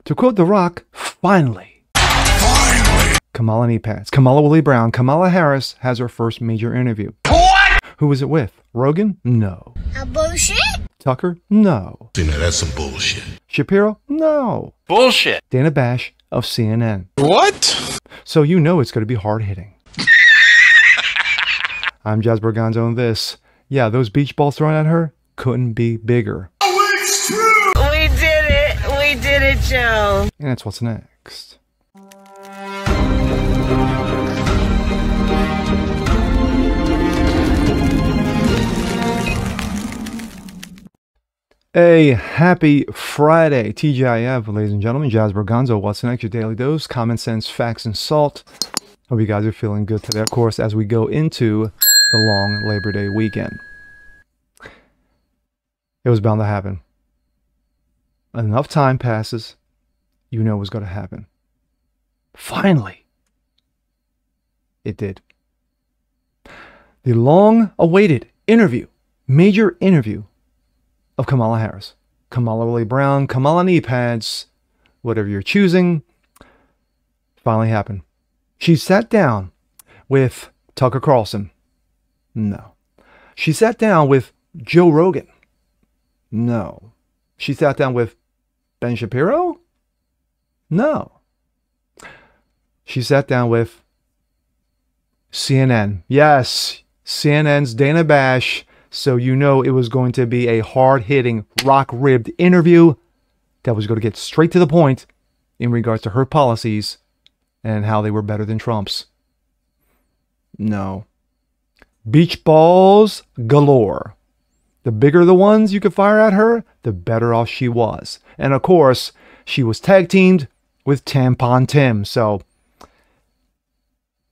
To quote The Rock, finally. Kamala knee pads. Kamala Willie Brown. Kamala Harris has her first major interview. What? Who was it with? Rogan? No. A bullshit? Tucker? No. You know, that's some bullshit. Shapiro? No. Bullshit. Dana Bash of CNN. What? So you know it's going to be hard-hitting. I'm Jazz Berganzo, and this, yeah, those beach balls thrown at her couldn't be bigger. Oh, it's true! We did it! We did it, Joe! And that's what's next. A happy Friday, TGIF, ladies and gentlemen. Jazz Berganzo, what's next? Your daily dose, common sense, facts, and salt. Hope you guys are feeling good today, of course, as we go into the long Labor Day weekend. It was bound to happen. Enough time passes, you know it was going to happen. Finally, it did. The long-awaited interview, major interview, of Kamala Harris. Kamala Willie Brown, Kamala knee pads, whatever you're choosing, finally happened. She sat down with Tucker Carlson. No. She sat down with Joe Rogan. No. She sat down with Ben Shapiro. No. She sat down with CNN. Yes, CNN's Dana Bash. So you know it was going to be a hard-hitting, rock-ribbed interview that was going to get straight to the point in regards to her policies and how they were better than Trump's. No. Beach balls galore. The bigger the ones you could fire at her, the better off she was. And of course, she was tag-teamed with Tampon Tim. So,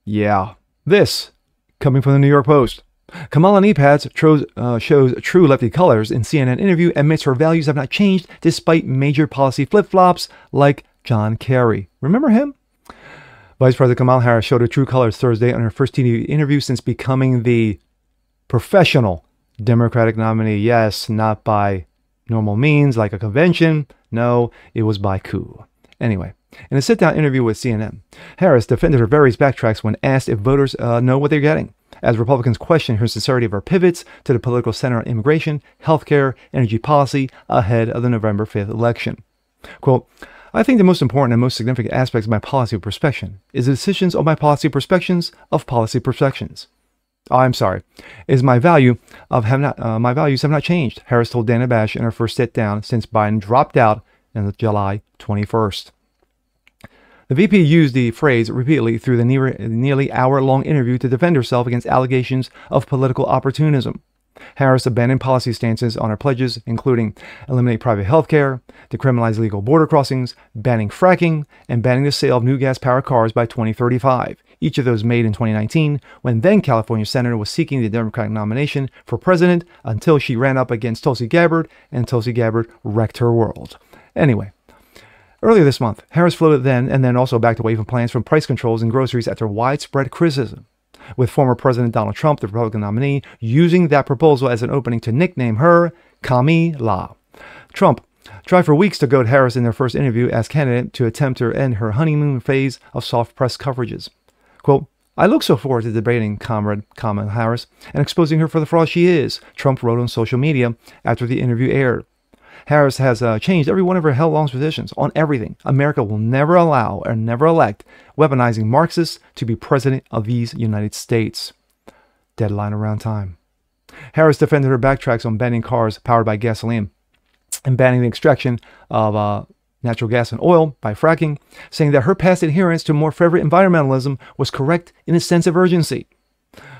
yeah. This, coming from the New York Post. Kamala knee pads shows true lefty colors in CNN interview, admits her values have not changed despite major policy flip-flops like John Kerry. Remember him? Vice President Kamala Harris showed her true colors Thursday on her first TV interview since becoming the professional Democratic nominee. Yes, not by normal means like a convention. No, it was by coup. Anyway, in a sit-down interview with CNN, Harris defended her various backtracks when asked if voters know what they're getting, as Republicans question her sincerity of her pivots to the political center on immigration, healthcare, energy policy ahead of the November 5th election. Quote, I think the most important and most significant aspects of my policy perspection is the decisions of my policy perspectives of policy perspectives. Oh, I'm sorry. Is my value of my values have not changed, Harris told Dana Bash in her first sit-down since Biden dropped out on July 21st. The VP used the phrase repeatedly through the nearly hour-long interview to defend herself against allegations of political opportunism. Harris abandoned policy stances on her pledges, including eliminate private health care, decriminalize legal border crossings, banning fracking, and banning the sale of new gas-powered cars by 2035, each of those made in 2019, when then-California Senator was seeking the Democratic nomination for president until she ran up against Tulsi Gabbard, and Tulsi Gabbard wrecked her world. Anyway. Earlier this month, Harris floated then and then also backed away from plans for price controls in groceries after widespread criticism, with former President Donald Trump, the Republican nominee, using that proposal as an opening to nickname her Kamala. Trump tried for weeks to goad Harris in their first interview as candidate to attempt to end her honeymoon phase of soft press coverages. Quote, I look so forward to debating Comrade Kamala Harris and exposing her for the fraud she is, Trump wrote on social media after the interview aired. Harris has changed every one of her held-on positions on everything. America will never allow or never elect weaponizing Marxists to be president of these United States. Deadline around time. Harris defended her backtracks on banning cars powered by gasoline and banning the extraction of natural gas and oil by fracking, saying that her past adherence to more fervent environmentalism was correct in a sense of urgency.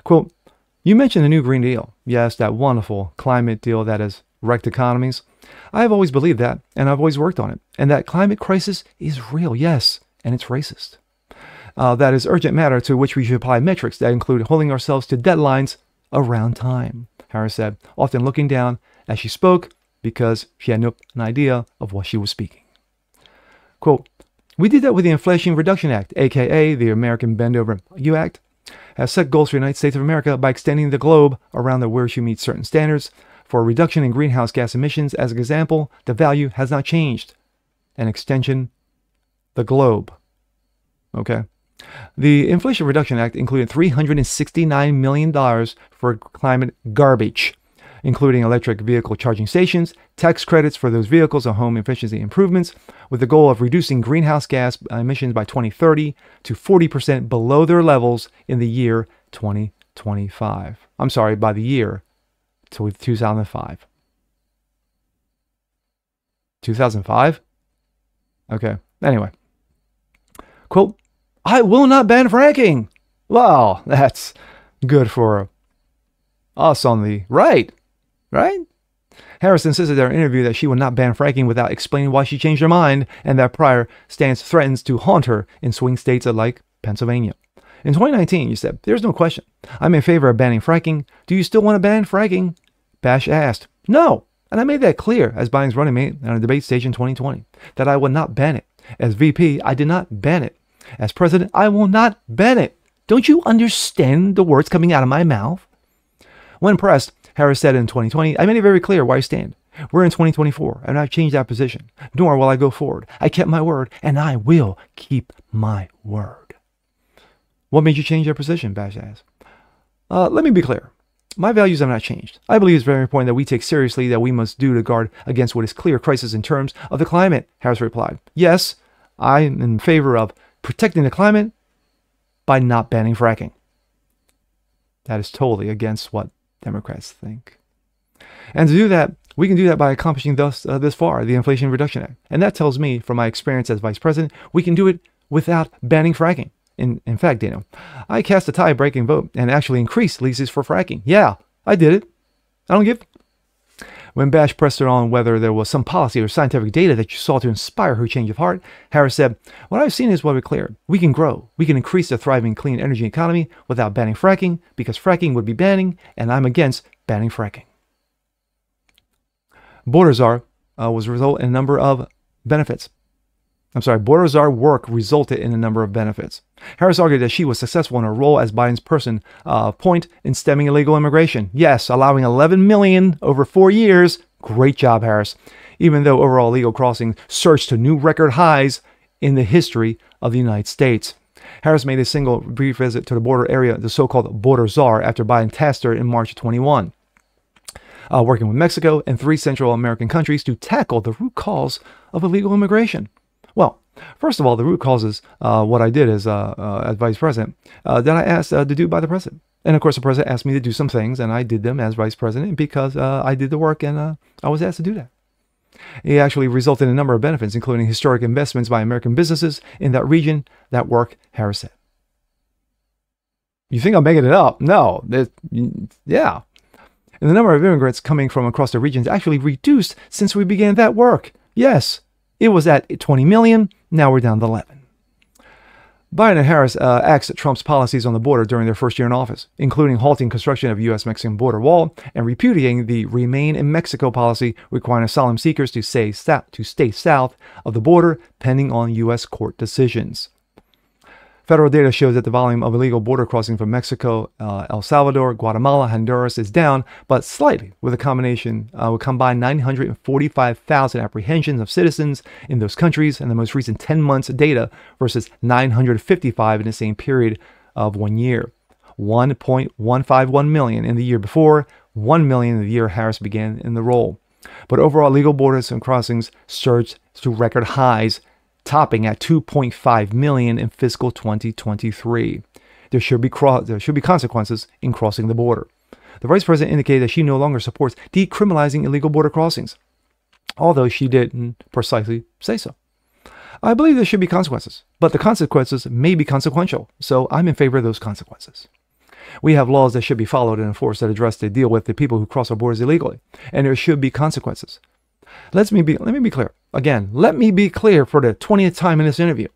Quote, you mentioned the new Green Deal. Yes, that wonderful climate deal that has wrecked economies. I have always believed that, and I've always worked on it. And that climate crisis is real, yes, and it's racist. That is urgent matter to which we should apply metrics that include holding ourselves to deadlines around time, Harris said, often looking down as she spoke because she had no idea of what she was speaking. Quote, we did that with the Inflation Reduction Act, aka the American Bend Over You Act, has set goals for the United States of America by extending the globe around the where she meets certain standards. For a reduction in greenhouse gas emissions, as an example, the value has not changed. An extension the globe. Okay. The Inflation Reduction Act included $369 million for climate garbage, including electric vehicle charging stations, tax credits for those vehicles, and home efficiency improvements, with the goal of reducing greenhouse gas emissions by 2030 to 40% below their levels in the year 2025. I'm sorry, by the year 2005. 2005? Okay. Anyway. Quote, I will not ban fracking. Well, that's good for us on the right, right? Harris insisted in her interview that she would not ban fracking without explaining why she changed her mind, and that prior stance threatens to haunt her in swing states like Pennsylvania. In 2019, you said, there's no question. I'm in favor of banning fracking. Do you still want to ban fracking? Bash asked. No. And I made that clear as Biden's running mate on a debate stage in 2020, that I would not ban it. As VP, I did not ban it. As president, I will not ban it. Don't you understand the words coming out of my mouth? When pressed, Harris said in 2020, I made it very clear where I stand. We're in 2024, and I've changed that position, nor will I go forward. I kept my word, and I will keep my word. What made you change your position, Bash asked. Let me be clear. My values have not changed. I believe it's very important that we take seriously that we must do to guard against what is clear crisis in terms of the climate, Harris replied. Yes, I am in favor of protecting the climate by not banning fracking. That is totally against what Democrats think. And to do that, we can do that by accomplishing this far, the Inflation Reduction Act. And that tells me, from my experience as vice president, we can do it without banning fracking. In fact, Dano, I cast a tie-breaking vote and actually increased leases for fracking. Yeah, I did it. I don't give. When Bash pressed her on whether there was some policy or scientific data that you saw to inspire her change of heart, Harris said, what I've seen is what we're clear. We can grow. We can increase the thriving clean energy economy without banning fracking, because fracking would be banning, and I'm against banning fracking. Border czar was a result in a number of benefits. Border czar work resulted in a number of benefits. Harris argued that she was successful in her role as Biden's person point in stemming illegal immigration. Yes, allowing 11 million over 4 years. Great job, Harris. Even though overall illegal crossings surged to new record highs in the history of the United States. Harris made a single brief visit to the border area, the so-called border czar, after Biden tasked her in March of 21. Working with Mexico and 3 Central American countries to tackle the root cause of illegal immigration. Well, first of all, the root causes, what I did as vice president, that I asked to do by the president. And of course, the president asked me to do some things, and I did them as vice president because I did the work and I was asked to do that. It actually resulted in a number of benefits, including historic investments by American businesses in that region. That work, Harris said. You think I'm making it up? No. Yeah. And the number of immigrants coming from across the region has actually reduced since we began that work. Yes. It was at 20 million. Now we're down to 11. Biden and Harris axed Trump's policies on the border during their first year in office, including halting construction of U.S.-Mexican border wall and repudiating the Remain in Mexico policy requiring asylum seekers to stay south of the border pending on U.S. court decisions. Federal data shows that the volume of illegal border crossing from Mexico, El Salvador, Guatemala, Honduras is down, but slightly, with a combined 945,000 apprehensions of citizens in those countries in the most recent 10 months data versus 955 in the same period of 1 year. 1.151 million in the year before, 1 million in the year Harris began in the role. But overall, legal borders and crossings surged to record highs, topping at 2.5 million in fiscal 2023. There should be consequences in crossing the border. The vice president indicated that she no longer supports decriminalizing illegal border crossings, although she didn't precisely say so. I believe there should be consequences, but the consequences may be consequential, so I'm in favor of those consequences. We have laws that should be followed and enforced that address to deal with the people who cross our borders illegally, and there should be consequences. Let me be clear. Again, let me be clear for the 20th time in this interview,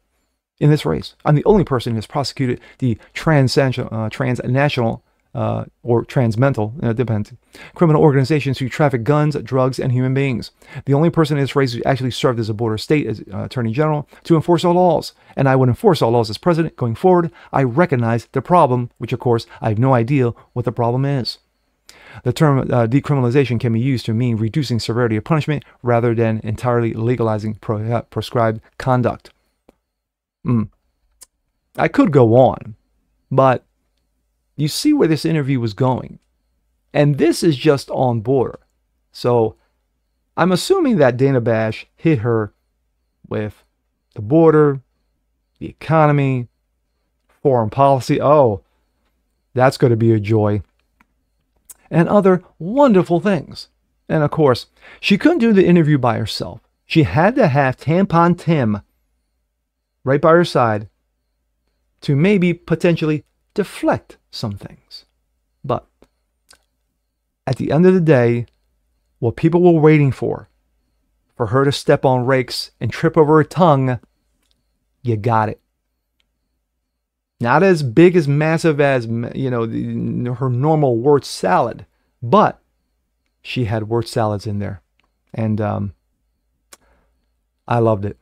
in this race. I'm the only person who has prosecuted the transnational or transmental, depends, criminal organizations who traffic guns, drugs, and human beings. The only person in this race who actually served as a border state as attorney general to enforce all laws. And I would enforce all laws as president going forward. I recognize the problem, which of course I have no idea what the problem is. The term decriminalization can be used to mean reducing severity of punishment rather than entirely legalizing prescribed conduct. I could go on, but you see where this interview was going. And this is just on border. So I'm assuming that Dana Bash hit her with the border, the economy, foreign policy. Oh, that's going to be a joy. And other wonderful things. And of course, she couldn't do the interview by herself. She had to have Tampon Tim right by her side to maybe potentially deflect some things. But at the end of the day, what people were waiting for her to step on rakes and trip over her tongue, you got it. Not as big as massive as, you know, her normal word salad, but she had word salads in there. And I loved it.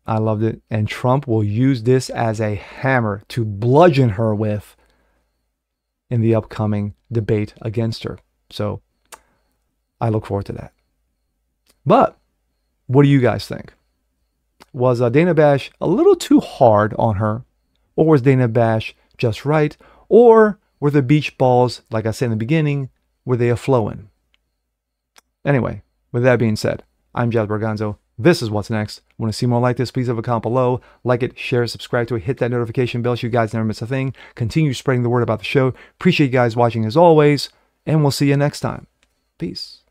I loved it. And Trump will use this as a hammer to bludgeon her with in the upcoming debate against her. So I look forward to that. But what do you guys think? Was Dana Bash a little too hard on her? Or was Dana Bash just right? Or were the beach balls, like I said in the beginning, were they a-flowing? Anyway, with that being said, I'm Jazz Berganzo. This is What's Next. Want to see more like this? Please leave a comment below. Like it, share it, subscribe to it, hit that notification bell so you guys never miss a thing. Continue spreading the word about the show. Appreciate you guys watching as always, and we'll see you next time. Peace.